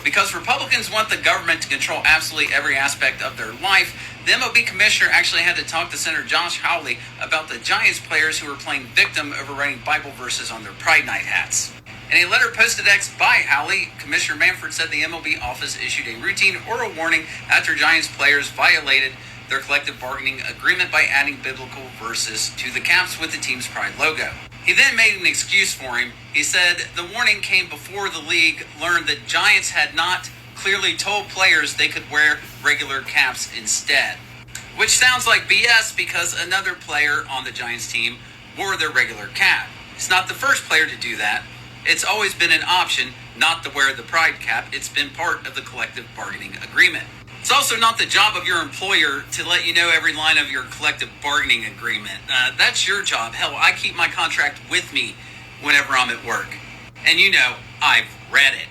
Because Republicans want the government to control absolutely every aspect of their life, the MLB Commissioner actually had to talk to Senator Josh Hawley about the Giants players who were playing victim over writing Bible verses on their Pride Night hats. In a letter posted X by Hawley, Commissioner Manfred said the MLB office issued a routine oral warning after Giants players violated their collective bargaining agreement by adding biblical verses to the caps with the team's Pride logo. He then made an excuse for him. He said the warning came before the league learned that Giants had not clearly told players they could wear regular caps instead. Which sounds like BS because another player on the Giants team wore their regular cap. It's not the first player to do that. It's always been an option not to wear the Pride cap. It's been part of the collective bargaining agreement. It's also not the job of your employer to let you know every line of your collective bargaining agreement. That's your job. Hell, I keep my contract with me whenever I'm at work. And you know, I've read it.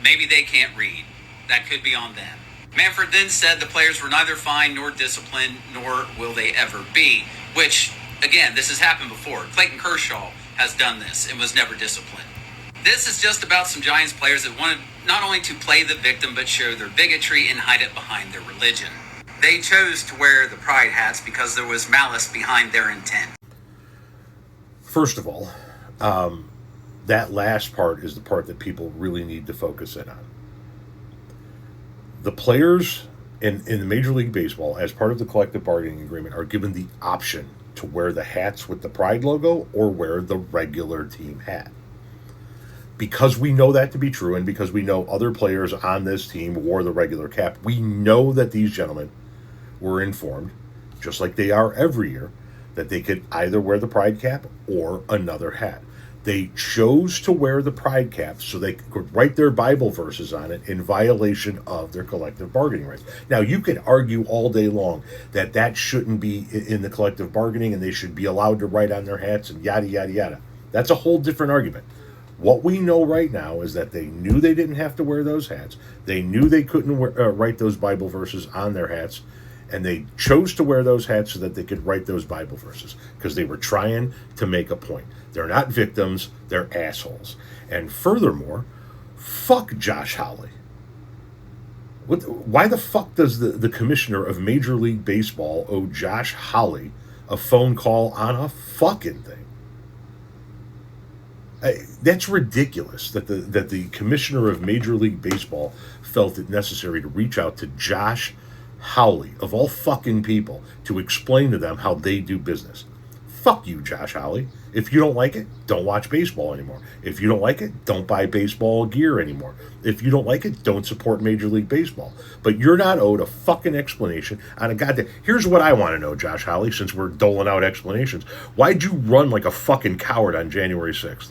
Maybe they can't read. That could be on them. Manfred then said the players were neither fined nor disciplined, nor will they ever be. Which, again, this has happened before. Clayton Kershaw has done this and was never disciplined. This is just about some Giants players that wanted not only to play the victim, but show their bigotry and hide it behind their religion. They chose to wear the pride hats because there was malice behind their intent. First of all, that last part is the part that people really need to focus in on. The players in the Major League Baseball, as part of the collective bargaining agreement, are given the option to wear the hats with the Pride logo or wear the regular team hat. Because we know that to be true, and because we know other players on this team wore the regular cap, we know that these gentlemen were informed, just like they are every year, that they could either wear the Pride cap or another hat. They chose to wear the Pride cap so they could write their Bible verses on it in violation of their collective bargaining rights. Now, you could argue all day long that that shouldn't be in the collective bargaining and they should be allowed to write on their hats and yada, yada, yada. That's a whole different argument. What we know right now is that they knew they didn't have to wear those hats. They knew they couldn't write those Bible verses on their hats, and they chose to wear those hats so that they could write those Bible verses because they were trying to make a point. They're not victims, they're assholes. And furthermore, fuck Josh Hawley. Why the fuck does the commissioner of Major League Baseball owe Josh Hawley a phone call on a fucking thing? That's ridiculous that the commissioner of Major League Baseball felt it necessary to reach out to Josh Hawley, of all fucking people, to explain to them how they do business. Fuck you, Josh Hawley. If you don't like it, don't watch baseball anymore. If you don't like it, don't buy baseball gear anymore. If you don't like it, don't support Major League Baseball. But you're not owed a fucking explanation on a goddamn... Here's what I want to know, Josh Hawley, since we're doling out explanations. Why'd you run like a fucking coward on January 6th?